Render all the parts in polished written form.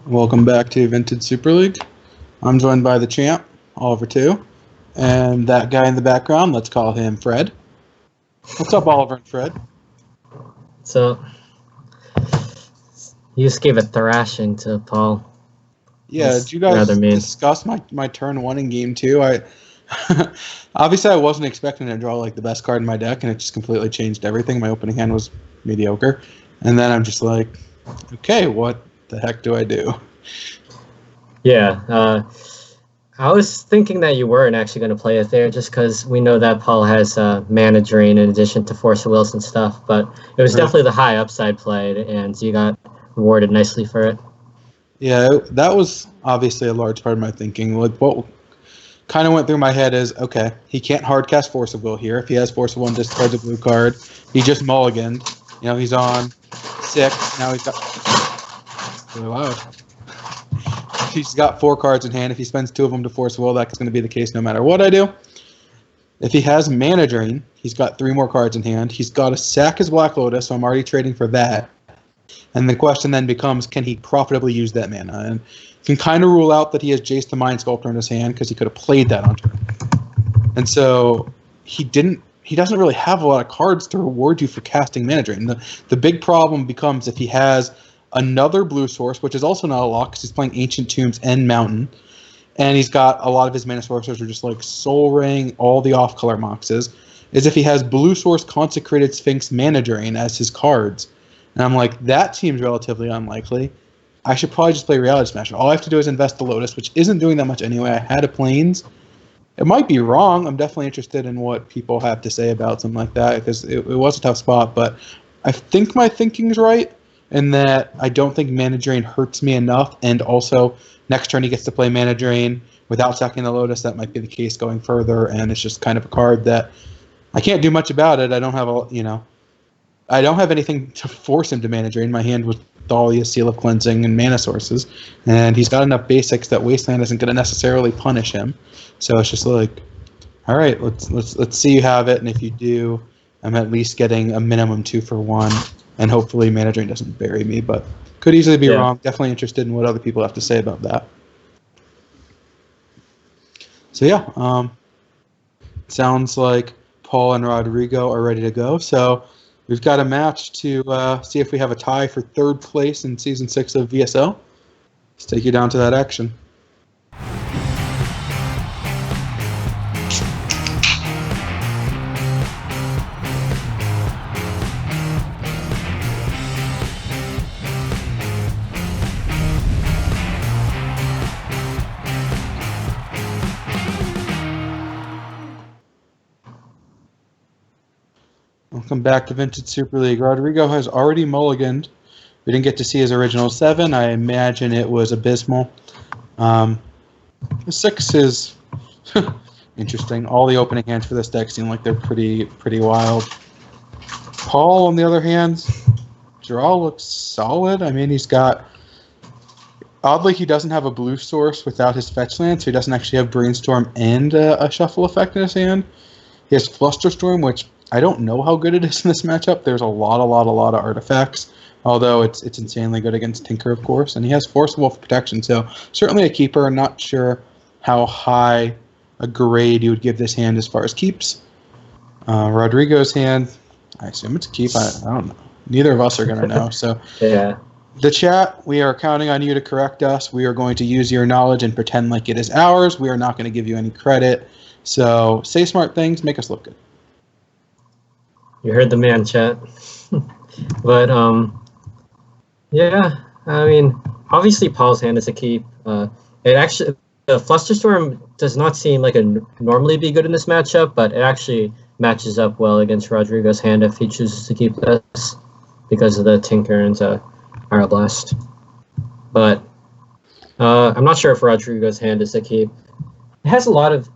Welcome back to Vintage Super League. I'm joined by the champ, Oliver 2, and that guy in the background, let's call him Fred. What's up, Oliver and Fred? So, you just gave a thrashing to Paul. Yeah, did you guys discuss my turn 1 in game 2? Obviously, I wasn't expecting to draw like the best card in my deck, and it just completely changed everything. My opening hand was mediocre, and then I'm just like, okay, what the heck do I do? Yeah, I was thinking that you weren't actually going to play it there just because we know that Paul has mana drain in addition to Force of Wills and stuff, but it was definitely the high upside play, and you got rewarded nicely for it. Yeah, that was obviously a large part of my thinking. What kind of went through my head is, okay, he can't hardcast Force of Will here. If he has Force of Will and discards a blue card, he just mulliganed. You know, he's on 6. Now he's got... Really loud. He's got 4 cards in hand. If he spends 2 of them to Force of Will, that's going to be the case no matter what I do. If he has Mana Drain, he's got 3 more cards in hand. He's got to sack his Black Lotus, so I'm already trading for that. And the question then becomes, can he profitably use that mana? And you can kind of rule out that he has Jace the Mind Sculptor in his hand because he could have played that on turn. And so he doesn't really have a lot of cards to reward you for casting Mana Drain. The big problem becomes if he has another blue source, which is also not a lock because he's playing Ancient Tombs and Mountain, and he's got a lot of his mana sources are just like Soul Ring, all the off-color moxes, is if he has blue source Consecrated Sphinx Mana Drain as his cards. And I'm like, that seems relatively unlikely. I should probably just play Reality Smash. All I have to do is invest the Lotus, which isn't doing that much anyway. I had a Plains. It might be wrong. I'm definitely interested in what people have to say about something like that because it was a tough spot, but I think my thinking's right. In that I don't think Mana Drain hurts me enough, and also next turn he gets to play Mana Drain without sacking the Lotus. That might be the case going further, and it's just kind of a card that I can't do much about it. I don't have anything to force him to Mana Drain. My hand with Dahlia, Seal of Cleansing, and mana sources, and he's got enough basics that Wasteland isn't going to necessarily punish him. So it's just like, all right, let's see you have it, and if you do, I'm at least getting a minimum 2 for 1. And hopefully Mana Drain doesn't bury me, but could easily be wrong. Definitely interested in what other people have to say about that. So yeah, sounds like Paul and Rodrigo are ready to go. So we've got a match to see if we have a tie for 3rd place in Season 6 of VSL. Let's take you down to that action. Welcome back to Vintage Super League. Rodrigo has already mulliganed. We didn't get to see his original 7. I imagine it was abysmal. The 6 is interesting. All the opening hands for this deck seem like they're pretty wild. Paul, on the other hand, draw looks solid. I mean, he's got... Oddly, he doesn't have a blue source without his fetch land, so he doesn't actually have Brainstorm and a shuffle effect in his hand. He has Flusterstorm, which I don't know how good it is in this matchup. There's a lot of artifacts, although it's insanely good against Tinker, of course. And he has Force of Will for protection, so certainly a keeper. I'm not sure how high a grade you would give this hand as far as keeps. Rodrigo's hand, I assume it's a keep. I don't know. Neither of us are going to know. So yeah. The chat, we are counting on you to correct us. We are going to use your knowledge and pretend like it is ours. We are not going to give you any credit. So say smart things, make us look good. You heard the man, chat. But yeah, I mean, obviously Paul's hand is a keep. The Flusterstorm does not seem like it normally be good in this matchup, but it actually matches up well against Rodrigo's hand if he chooses to keep this because of the Tinker and Aeroblast. But I'm not sure if Rodrigo's hand is a keep. It has a lot of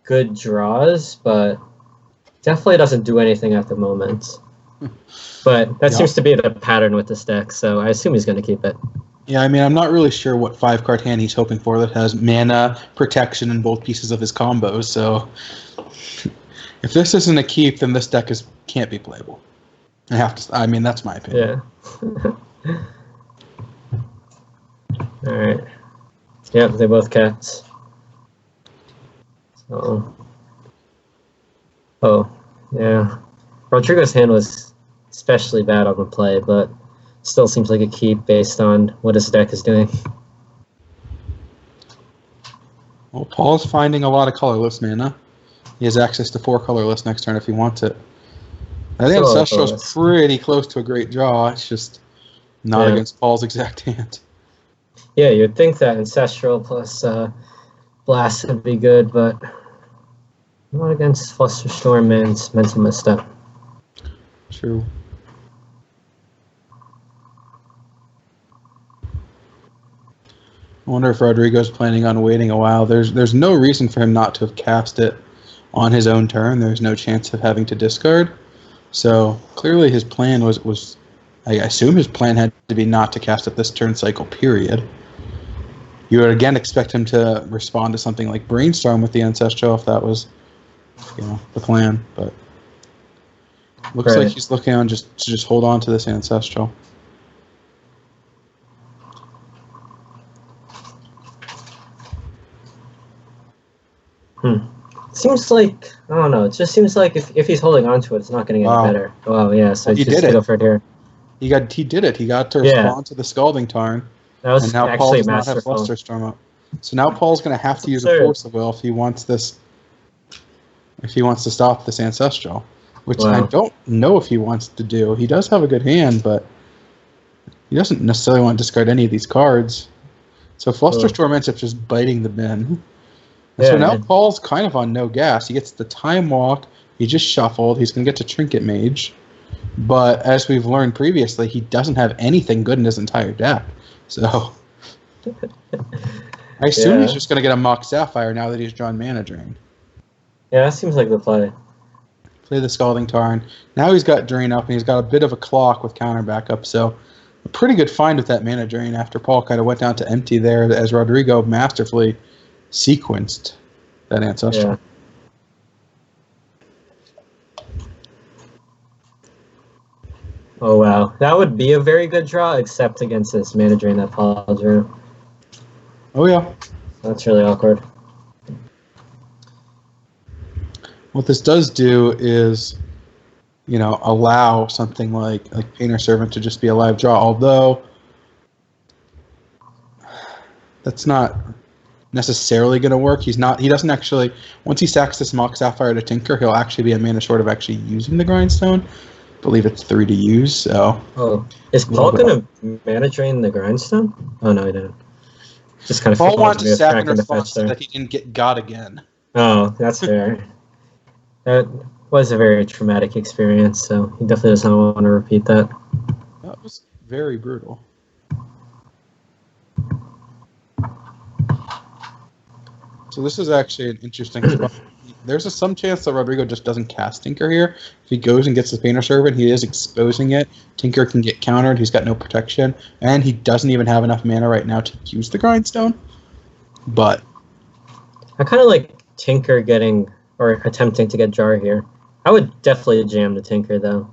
good draws, but definitely doesn't do anything at the moment. But that seems to be the pattern with this deck, so I assume he's going to keep it. Yeah, I mean, I'm not really sure what 5-card hand he's hoping for that has mana, protection, and both pieces of his combos, so if this isn't a keep, then this deck can't be playable. I mean, that's my opinion. Yeah. Yep, they both cats. So, oh, yeah. Rodrigo's hand was especially bad on the play, but still seems like a keep based on what his deck is doing. Well, Paul's finding a lot of colorless mana. He has access to 4 colorless next turn if he wants it. I think Ancestral's pretty close to a great draw. It's just not against Paul's exact hand. Yeah, you'd think that Ancestral plus Blast would be good, but not against Flusterstorm and Mental Misstep. True. I wonder if Rodrigo's planning on waiting a while. There's no reason for him not to have cast it on his own turn. There's no chance of having to discard. So clearly his plan was I assume his plan had to be not to cast it this turn cycle, period. You would again expect him to respond to something like Brainstorm with the Ancestral if that was, the plan. But looks like he's looking on to just hold on to this Ancestral. Seems like, I don't know, it just seems like if he's holding on to it, it's not going to get any better. Oh, yeah, so he just did it. Go for it here. He did it. He got to respond to the Scalding Tarn. That was and now actually Paul does not have masterful. Flusterstorm up. So now Paul's going to have to use a Force of Will if he wants this. If he wants to stop this Ancestral, which I don't know if he wants to do. He does have a good hand, but he doesn't necessarily want to discard any of these cards. So Flusterstorm ends up just biting the bin. And so now Paul's kind of on no gas. He gets the Time Walk. He just shuffled. He's going to get to Trinket Mage. But as we've learned previously, he doesn't have anything good in his entire deck. So I assume he's just going to get a Mock Sapphire now that he's drawn Mana Drain. Yeah, that seems like the play. Play the Scalding Tarn. Now he's got Drain up, and he's got a bit of a clock with counter backup. So a pretty good find with that Mana Drain after Paul kind of went down to empty there as Rodrigo masterfully sequenced that Ancestral. Yeah. Oh, wow. That would be a very good draw, except against this Mana Drain that Paul drew. Oh, yeah. That's really awkward. What this does do is, allow something like Painter Servant to just be a live draw, although that's not necessarily going to work. He doesn't actually, once he sacks this Mock Sapphire to Tinker, he'll actually be a mana short of actually using the Grindstone. I believe it's 3 to use, so. Oh, is Paul going to Mana Drain the Grindstone? Oh, no, he didn't. Just kind of Paul wanted to sack in response so that he didn't get got again. Oh, that's fair. That was a very traumatic experience, so he definitely does not want to repeat that. That was very brutal. So this is actually an interesting spot. There's some chance that Rodrigo just doesn't cast Tinker here. If he goes and gets the Painter Servant, he is exposing it. Tinker can get countered. He's got no protection. And he doesn't even have enough mana right now to use the Grindstone. But I kind of like Tinker getting, or attempting to get Jar here. I would definitely jam the Tinker, though.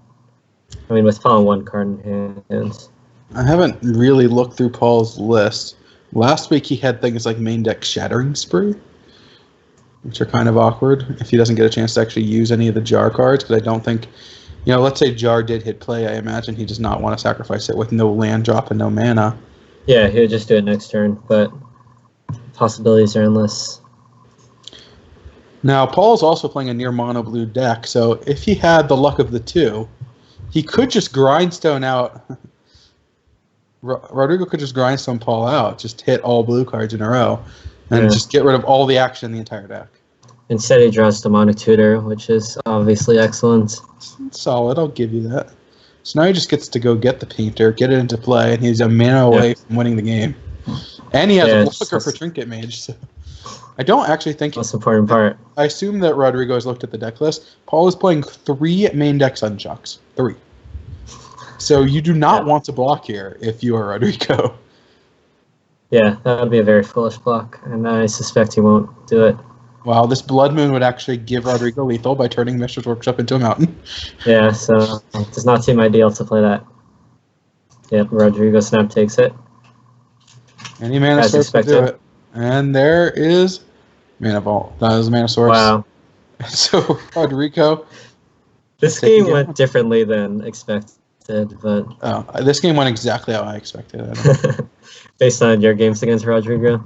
I mean, with Paul 1 card in hand. I haven't really looked through Paul's list. Last week he had things like main deck Shattering Spree, which are kind of awkward if he doesn't get a chance to actually use any of the Jar cards, because I don't think, let's say Jar did hit play, I imagine he does not want to sacrifice it with no land drop and no mana. Yeah, he would just do it next turn, but possibilities are endless. Now, Paul's also playing a near mono blue deck, so if he had the luck of the two, he could just Grindstone out. Rodrigo could just Grindstone Paul out, just hit all blue cards in a row, and just get rid of all the action in the entire deck. Instead, he draws Demonic Tutor, which is obviously excellent. It's solid, I'll give you that. So now he just gets to go get the Painter, get it into play, and he's a mana away from winning the game. And he has a blocker for Trinket Mage. So I don't actually think... That's the important part. I assume that Rodrigo has looked at the deck list. Paul is playing 3 main deck Sunshocks. 3. So you do not want to block here if you are Rodrigo. Yeah, that would be a very foolish block, and I suspect he won't do it. Wow, this Blood Moon would actually give Rodrigo lethal by turning Mishra's Workshop into a mountain. Yeah, so it does not seem ideal to play that. Yep, Rodrigo Snap takes it. Any mana source will do it. And there is Mana Vault. That is Mana Source. Wow. So Rodrigo. This game went differently than expected, but this game went exactly how I expected it. Based on your games against Rodrigo.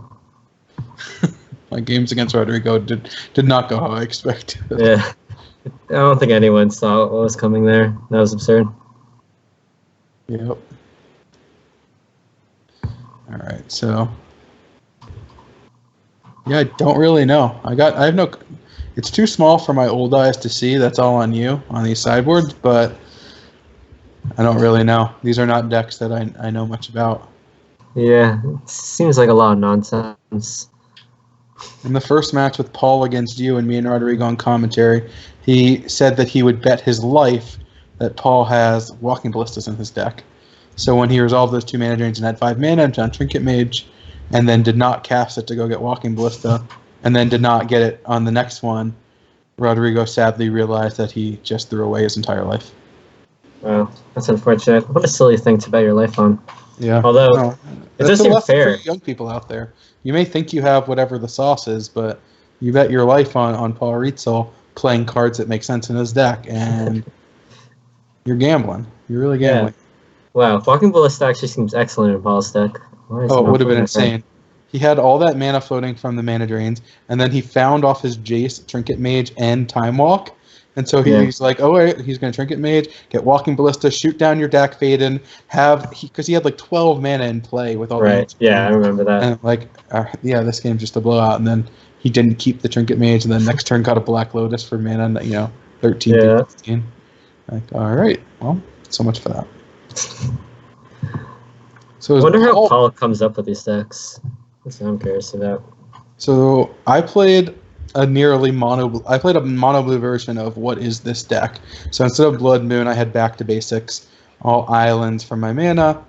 My games against Rodrigo did not go how I expected. Yeah. I don't think anyone saw what was coming there. That was absurd. Yep. All right, so yeah, I don't really know. I have no. It's too small for my old eyes to see. That's all on you on these sideboards, but I don't really know. These are not decks that I know much about. Yeah, it seems like a lot of nonsense. In the first match with Paul against you and me and Rodrigo on commentary, he said that he would bet his life that Paul has Walking Ballistas in his deck. So when he resolved those 2 mana drains and had 5 mana on Trinket Mage, and then did not cast it to go get Walking Ballista, and then did not get it on the next one, Rodrigo sadly realized that he just threw away his entire life. Wow, that's unfortunate. What a silly thing to bet your life on. Yeah. Although, it does seem fair. For young people out there. You may think you have whatever the sauce is, but you bet your life on Paul Rietzl playing cards that make sense in his deck, and you're gambling. You're really gambling. Yeah. Wow, Walking Ballista actually seems excellent in Paul's deck. Oh, it would have been insane. He had all that mana floating from the mana drains, and then he found off his Jace, Trinket Mage, and Time Walk. And so he's like, oh, wait, he's going to Trinket Mage, get Walking Ballista, shoot down your Dak Faden, because he had like 12 mana in play with all right. Yeah, I remember that. And this game's just a blowout. And then he didn't keep the Trinket Mage, and then next turn got a Black Lotus for mana, 13 to 15. Like, all right, well, so much for that. So I wonder how Paul comes up with these decks. That's what I'm curious about. So I played a mono blue version of what is this deck. So instead of Blood Moon, I had Back to Basics, all islands for my mana,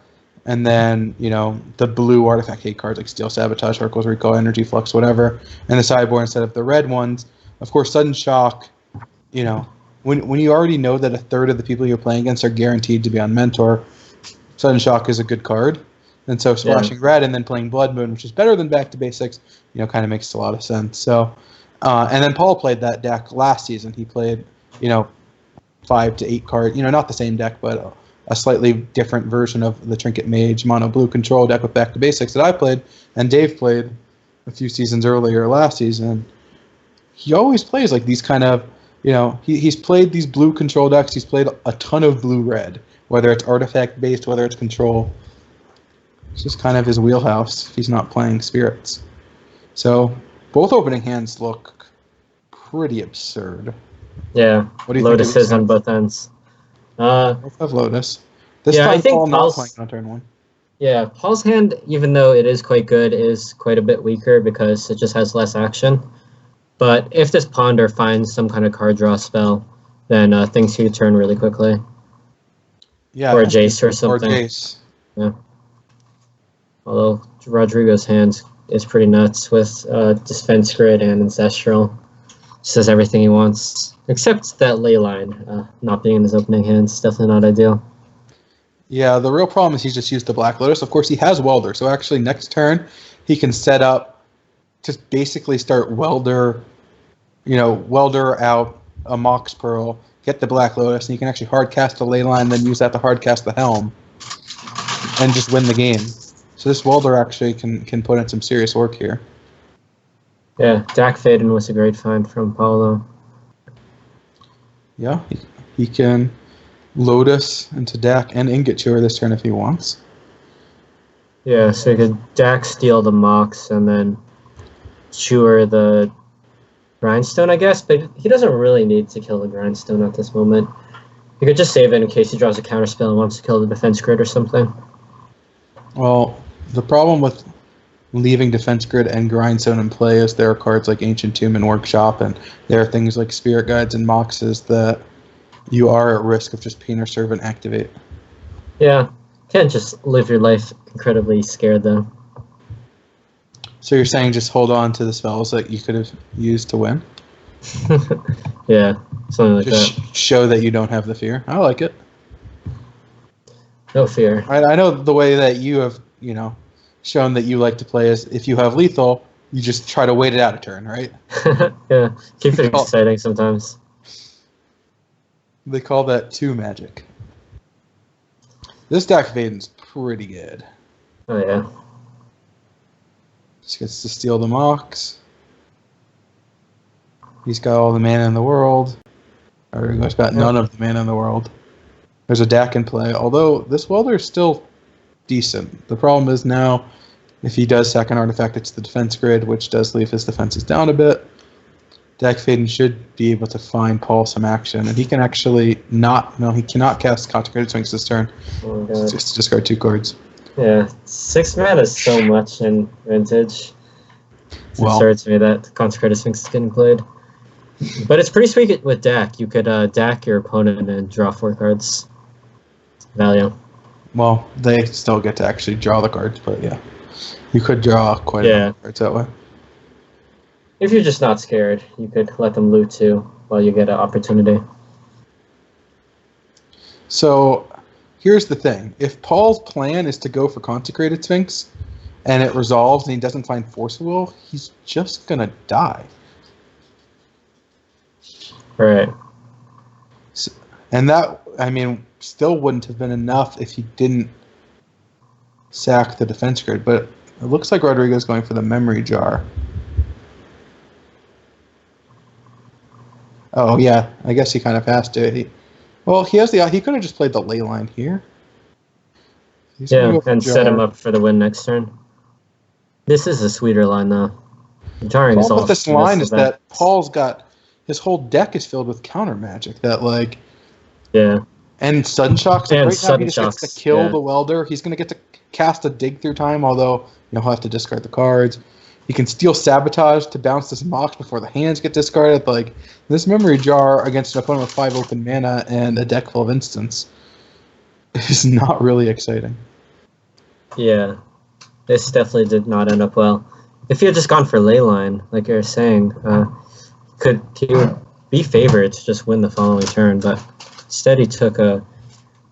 and then the blue artifact hate cards like Steel Sabotage, Oracle's Recall, Energy Flux, whatever, and the sideboard instead of the red ones. Of course, Sudden Shock. When you already know that a third of the people you're playing against are guaranteed to be on Mentor, Sudden Shock is a good card. And so splashing red and then playing Blood Moon, which is better than Back to Basics, kind of makes a lot of sense. So, and then Paul played that deck last season. He played, 5 to 8 card, not the same deck, but a slightly different version of the Trinket Mage mono blue control deck with Back to Basics that I played, and Dave played a few seasons earlier last season. He always plays like these kind of, he's played these blue control decks. He's played a ton of blue-red, whether it's artifact-based, whether it's control. It's just kind of his wheelhouse if he's not playing spirits. So both opening hands look pretty absurd. Yeah, what do you Lotuses on both ends. Both have Lotus. This time I think Paul not playing on turn 1. Yeah, Paul's hand, even though it is quite good, is quite a bit weaker because it just has less action. But if this Ponder finds some kind of card draw spell, then things could turn really quickly. Yeah, or a Jace or something. Or Jace. Yeah. Although Rodrigo's hand is pretty nuts with Defense Grid and Ancestral. Just does everything he wants. Except that Leyline not being in his opening hand is definitely not ideal. Yeah, the real problem is he's just used the Black Lotus. Of course, he has Welder, so actually next turn he can set up, just basically start Welder out a Mox Pearl, get the Black Lotus, and you can actually hard cast the Leyline, then use that to hard cast the Helm, and just win the game. So this Welder actually can put in some serious work here. Yeah, Dak Faden was a great find from Paulo. Yeah, he can Lotus into Dak and Ingot Chewer this turn if he wants. Yeah, so he could Dak steal the Mox and then Chewer the Grindstone, I guess, but he doesn't really need to kill the Grindstone at this moment. He could just save it in case he draws a counterspell and wants to kill the Defense Grid or something. Well, the problem with leaving Defense Grid and Grindstone in play is there are cards like Ancient Tomb and Workshop, and there are things like Spirit Guides and Moxes that you are at risk of just Painter Servant activate. Yeah, can't just live your life incredibly scared though. So you're saying just hold on to the spells that you could have used to win? Yeah, something like just that. Show that you don't have the fear. I like it. No fear. I know the way that you have, shown that you like to play is if you have lethal, you just try to wait it out a turn, right? Yeah, keep it exciting sometimes. They call that 2 magic. This Dak Vaden's pretty good. Oh yeah. Just gets to steal the Mox. He's got all the mana in the world. Rodrigo's got none of the mana in the world. There's a Dak in play, although this welder is still decent. The problem is now, if he does sack an artifact, it's the defense grid, which does leave his defenses down a bit. Dak Vaden should be able to find Paul some action, and he can actually not. No, he cannot cast Consecrated Sphinx this turn. Oh my God. Just discard 2 cards. Yeah, 6 mana is so much in Vintage. It's absurd to me that Consecrated Sphinx is getting played. But it's pretty sweet with Dak. You could Dak your opponent and draw 4 cards. Value. Well, they still get to actually draw the cards, but yeah. You could draw quite a lot of cards that way. If you're just not scared, you could let them loot too while you get an opportunity. So, here's the thing. If Paul's plan is to go for Consecrated Sphinx, and it resolves and he doesn't find Force of Will, he's just going to die. Right. So, and that, I mean, still wouldn't have been enough if he didn't sack the defense grid, but it looks like Rodrigo's going for the memory jar. Oh yeah, I guess he kind of has to. He could have just played the ley line here. Yeah, and set him up for the win next turn. This is a sweeter line though. Jarring is all. But this line is that Paul's got his whole deck is filled with counter magic that like. Yeah. And Sudden Shock's a great time. He just gets to kill the welder. He's going to get to cast a dig through time, although he'll have to discard the cards. He can steal Sabotage to bounce this Mox before the hands get discarded. Like, this Memory Jar against an opponent with 5 open mana and a deck full of instants is not really exciting. Yeah. This definitely did not end up well. If he had just gone for Leyline, like you were saying, he would be favored to just win the following turn, but instead he took a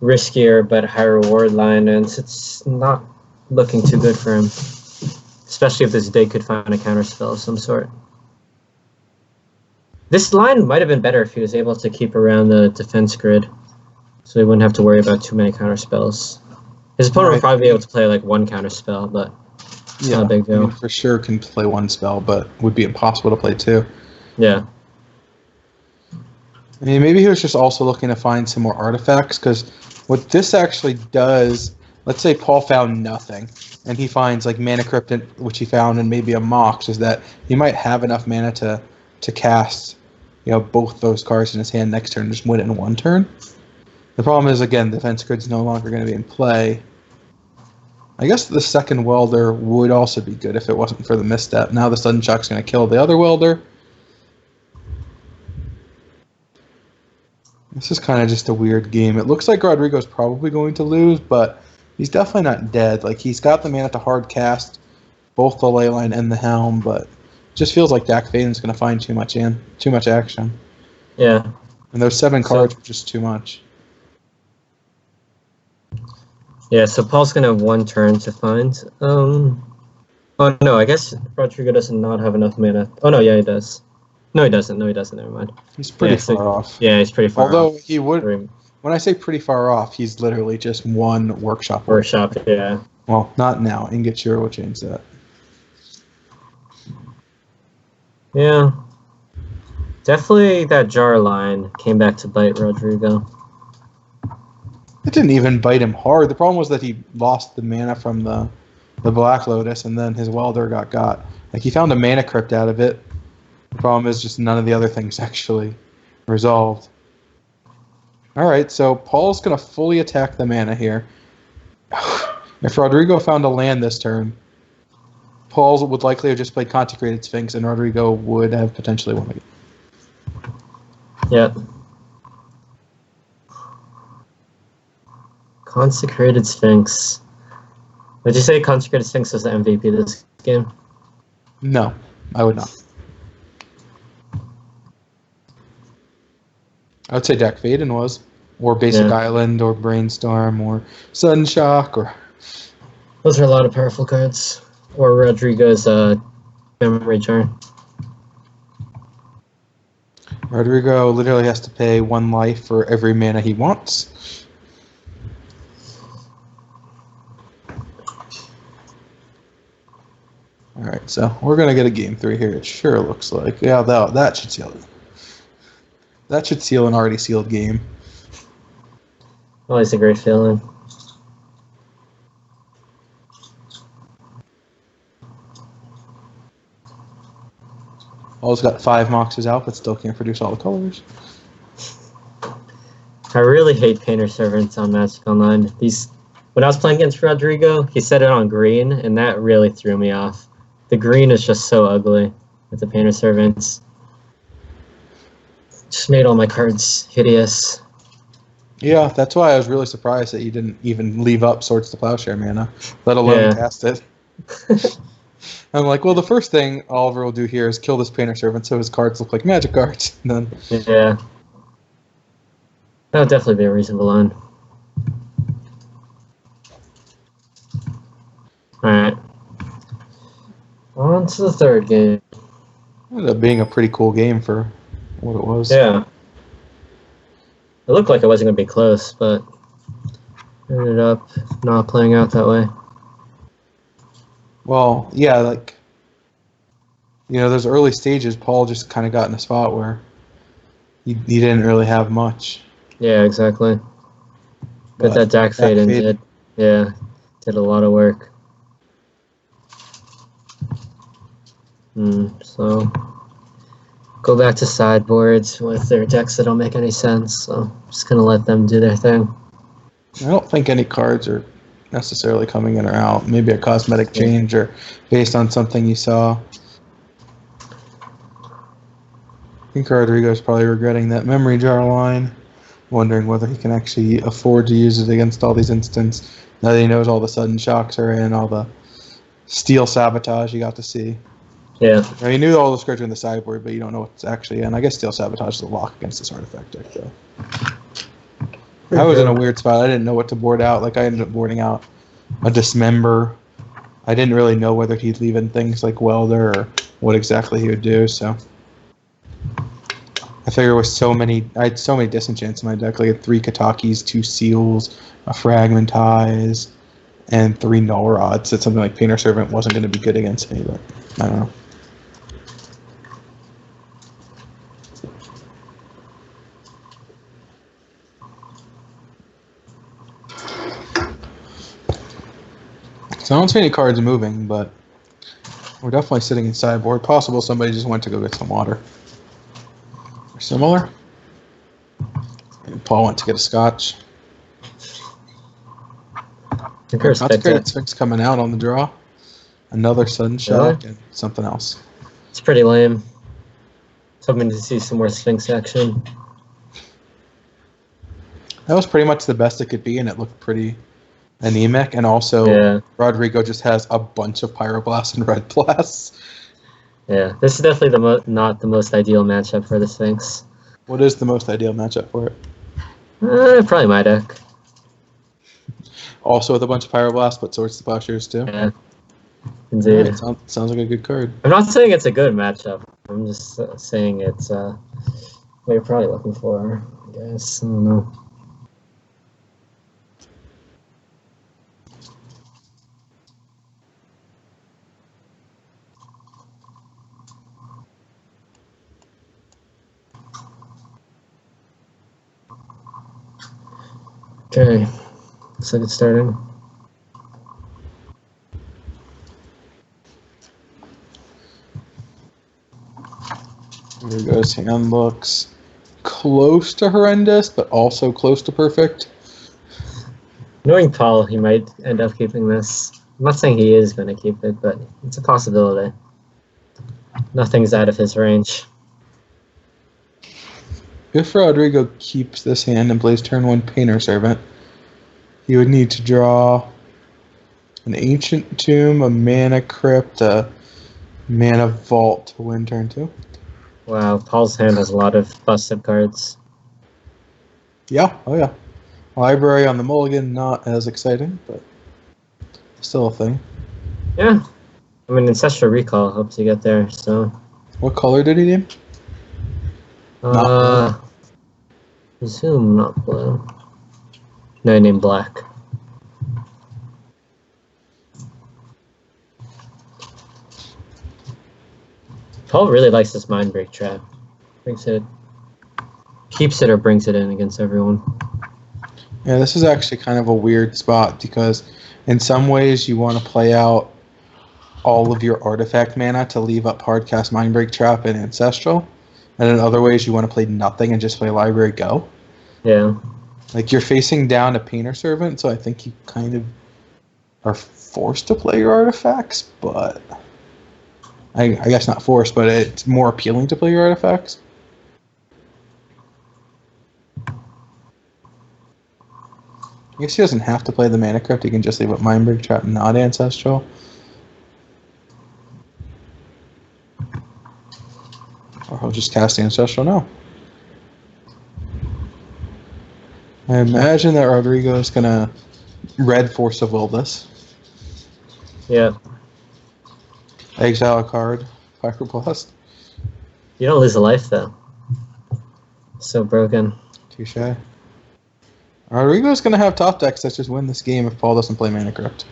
riskier but high reward line, and it's not looking too good for him. Especially if this Dig could find a counterspell of some sort. This line might have been better if he was able to keep around the defense grid, so he wouldn't have to worry about too many counterspells. His opponent would probably be able to play like 1 counterspell, but it's not a big deal. I mean, for sure can play 1 spell, but would be impossible to play 2. Yeah. I mean, maybe he was just also looking to find some more artifacts, because what this actually does, let's say Paul found nothing, and he finds like Mana Crypt, which he found, and maybe a Mox, is that he might have enough mana to cast, both those cards in his hand next turn and just win it in 1 turn. The problem is, again, the defense grid's no longer going to be in play. I guess the second welder would also be good if it wasn't for the misstep. Now the Sudden Shock's going to kill the other welder. This is kind of just a weird game. It looks like Rodrigo's probably going to lose, but he's definitely not dead. Like, he's got the mana to hard cast both the Leyline and the Helm, but it just feels like Dak Vaden's going to find too much action. Yeah. And those 7 cards are just too much. Yeah, so Paul's going to have 1 turn to find. Oh, no, I guess Rodrigo does not have enough mana. Oh, no, yeah, he does. No, he doesn't. Never mind. He's pretty far off. Yeah, he's pretty far off. Although he would, when I say pretty far off, he's literally just 1 workshop. Workshop, yeah. Well, not now. Ingetshire will change that. Yeah. Definitely that jar line came back to bite Rodrigo. It didn't even bite him hard. The problem was that he lost the mana from the Black Lotus, and then his welder got. Like, he found a Mana Crypt out of it. The problem is just none of the other things actually resolved. Alright, so Paul's going to fully attack the mana here. If Rodrigo found a land this turn, Paul would likely have just played Consecrated Sphinx, and Rodrigo would have potentially won again. Yep. Consecrated Sphinx. Would you say Consecrated Sphinx was the MVP of this game? No, I would not. I would say Dak Vaden was, or Basic Island, or Brainstorm, or Sudden Shock, or Those are a lot of powerful cards. Or Rodrigo's memory jar. Rodrigo literally has to pay 1 life for every mana he wants. Alright, so we're going to get a game 3 here, it sure looks like. Yeah, that should seal it. That should seal an already sealed game. Always a great feeling. Paul's got 5 Moxes out, but still can't produce all the colors. I really hate Painter Servants on Magic Online. When I was playing against Rodrigo, he set it on green, and that really threw me off. The green is just so ugly with the Painter Servants. Just made all my cards hideous. Yeah, that's why I was really surprised that you didn't even leave up Swords to Plowshare mana, let alone cast it. I'm like, well, the first thing Oliver will do here is kill this Painter Servant so his cards look like Magic cards. And then, yeah. That would definitely be a reasonable line. Alright. On to the third game. It ended up being a pretty cool game for what it was. Yeah. It looked like it wasn't going to be close, but it ended up not playing out that way. Well, yeah, like, you know, those early stages, Paul just kind of got in a spot where he didn't really have much. Yeah, exactly. But that Dak Fade in did a lot of work. So go back to sideboards with their decks that don't make any sense. So just gonna let them do their thing. I don't think any cards are necessarily coming in or out. Maybe a cosmetic change or based on something you saw. I think Rodrigo's probably regretting that memory jar line, wondering whether he can actually afford to use it against all these instants. Now that he knows all the sudden shocks are in, all the steel sabotage you got to see. Yeah. Now, you knew all the cards are in the sideboard, but you don't know what's actually in. I guess steel sabotage is a lock against this artifact deck, though. I was in a weird spot. I didn't know what to board out. Like, I ended up boarding out a Dismember. I didn't really know whether he'd leave in things like Welder or what exactly he would do, so I figure with I had so many disenchants in my deck. Like, I had 3 Katakis, 2 Seals, a Fragmentize, and 3 Null Rods. That something like Painter Servant wasn't going to be good against me, but I don't know. So I don't see any cards moving, but we're definitely sitting in sideboard. Possible somebody just went to go get some water. Or similar. And Paul went to get a scotch. Consecrated Sphinx coming out on the draw. Another sudden shock and something else. It's pretty lame. Hoping to see some more Sphinx action. That was pretty much the best it could be, and it looked pretty anemic. And also, Rodrigo just has a bunch of Pyroblasts and Red Blasts. Yeah, this is definitely not the most ideal matchup for the Sphinx. What is the most ideal matchup for it? Probably my deck. Also with a bunch of Pyroblasts, but Swords to Plowshares too? Yeah, indeed. Right, sounds like a good card. I'm not saying it's a good matchup. I'm just saying it's what you're probably looking for, I guess. I don't know. Okay, looks like it's starting. There goes. Hand looks close to horrendous, but also close to perfect. Knowing Paul, he might end up keeping this. I'm not saying he is going to keep it, but it's a possibility. Nothing's out of his range. If Rodrigo keeps this hand and plays turn 1 Painter Servant, he would need to draw an Ancient Tomb, a Mana Crypt, a Mana Vault to win turn 2. Wow, Paul's hand has a lot of busted cards. Yeah, oh yeah. Library on the mulligan, not as exciting, but Still a thing. Yeah. I mean, Ancestral Recall helps you get there, so. What color did he name? Zoom, not blue. No, I named black. Paul really likes this Mind Break trap. Keeps it or brings it in against everyone. Yeah, this is actually kind of a weird spot because in some ways you want to play out all of your artifact mana to leave up Hardcast, Mindbreak Trap, and Ancestral. And in other ways you want to play nothing and just play Library Go. Yeah. Like you're facing down a Painter Servant, so I think you kind of are forced to play your artifacts, but I guess not forced, but it's more appealing to play your artifacts. I guess he doesn't have to play the Mana Crypt, he can just leave up Mindbreak Trap, not Ancestral. Or he'll just cast Ancestral now. I imagine that Rodrigo is going to red Force of Will this. Yeah. Exile a card, Pyroblast. You don't lose a life, though. So broken. Touche. Rodrigo's going to have top decks that just win this game if Paul doesn't play Mana Crypt.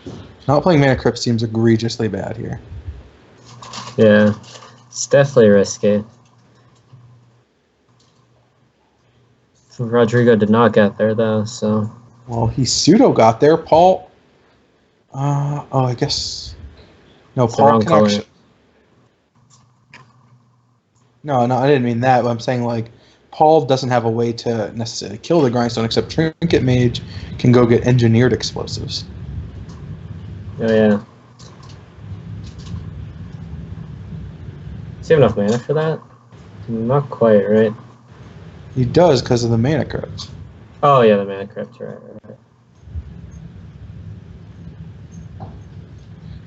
Not playing Mana Crypt seems egregiously bad here. Yeah. It's definitely risky. Rodrigo did not get there, though, so... Well, he pseudo got there. Paul... I guess... No, It's the Paul wrong can color. actually... No, I didn't mean that. But I'm saying, like, Paul doesn't have a way to necessarily kill the Grindstone, except Trinket Mage can go get engineered explosives. Oh, yeah. Does he have enough mana for that? Not quite, right? He does because of the Mana Crypt. Oh, yeah, the Mana Crypt, right.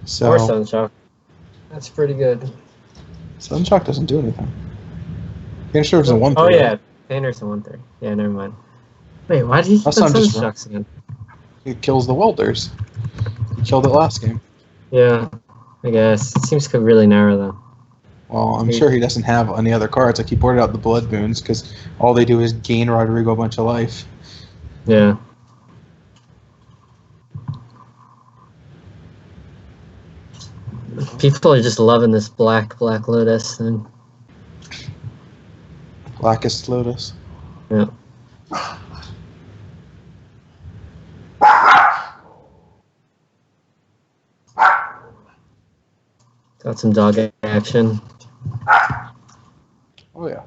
So, Or Sunshock. That's pretty good. Sunshock doesn't do anything. Painter Servant's a 1/3. Oh, yeah. Painter's a 1/3. Yeah, never mind. Wait, why did he keep on That's not just Sunshocks again? It kills the welders. He killed it last game. Yeah, I guess. It seems really narrow, though. Well, I'm sure he doesn't have any other cards. Like, he boarded out the Blood Boons because all they do is gain Rodrigo a bunch of life. Yeah. People are just loving this Black Lotus thing. Blackest Lotus. Yeah. Got some dog action. Oh, yeah.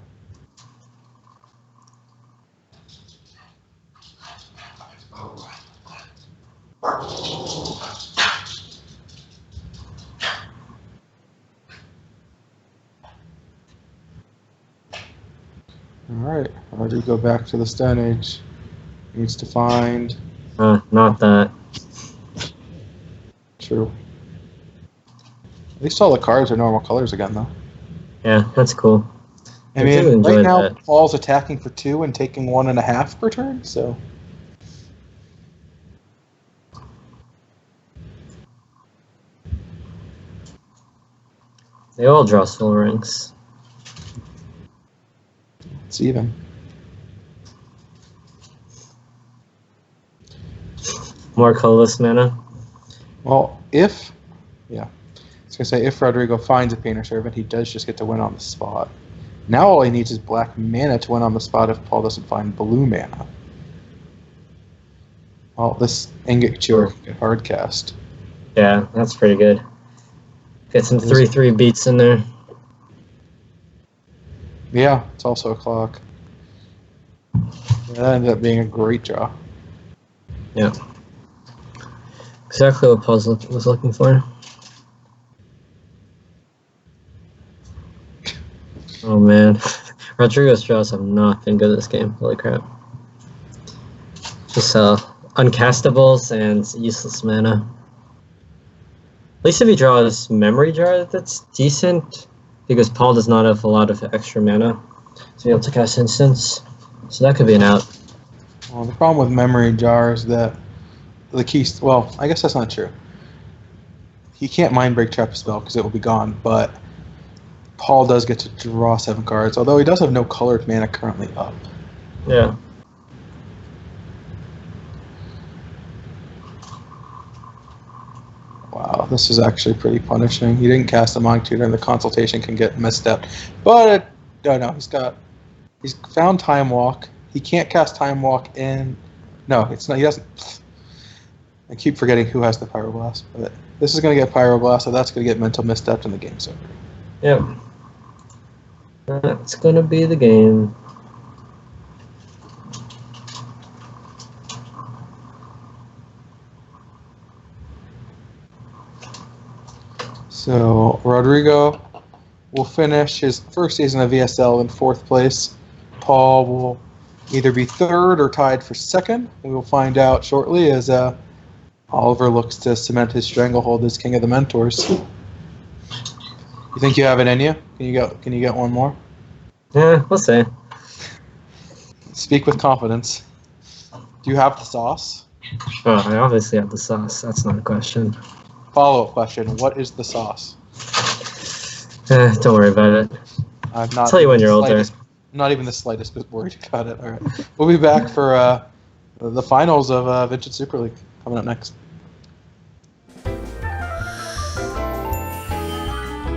Alright, Rodrigo back to the Stone Age. Needs to find... Not that. True. At least all the cards are normal colors again, though. Yeah, that's cool. I do mean, enjoy right now, that. Paul's attacking for 2 and taking 1.5 per turn, so... They all draw soul rings. It's even. More colorless mana. Well, if... Yeah. I was going to say, if Rodrigo finds a Painter Servant, he does just get to win on the spot. Now all he needs is black mana to win on the spot if Paul doesn't find blue mana. Well, this Ingot Chewer can get hard cast. Yeah, that's pretty good. Get some 3/3 beats in there. Yeah, it's also a clock. Yeah, that ended up being a great draw. Yeah. Exactly what Paul's was looking for. Oh man. Rodrigo's draws have not been good this game. Holy crap. Just uncastables and useless mana. At least if he draws Memory Jar, that's decent. Because Paul does not have a lot of extra mana to be able to cast Instants. So that could be an out. Well, the problem with Memory Jar is that the key... Well, I guess that's not true. he can't mind break trap spell because it will be gone, but Paul does get to draw 7 cards, although he does have no colored mana currently up. Yeah. Wow, this is actually pretty punishing. He didn't cast a Mind Tutor, and the consultation can get missed out. But no, he's found Time Walk. He can't cast Time Walk in. No, it's not. He doesn't. I keep forgetting who has the Pyroblast, but this is going to get Pyroblast, so that's going to get Mental Misstep, and the game's over. Yep. That's going to be the game. So Rodrigo will finish his first season of VSL in 4th place. Paul will either be 3rd or tied for 2nd. We will find out shortly as Oliver looks to cement his stranglehold as King of the Mentors. You think you have it in you? Can you get one more? Yeah, we'll see. Speak with confidence. Do you have the sauce? Oh, I obviously have the sauce. That's not a question. Follow-up question: what is the sauce? Don't worry about it. I'm not. Tell you when you're older. Not even the slightest bit worried about it. All right, we'll be back for the finals of Vintage Super League coming up next.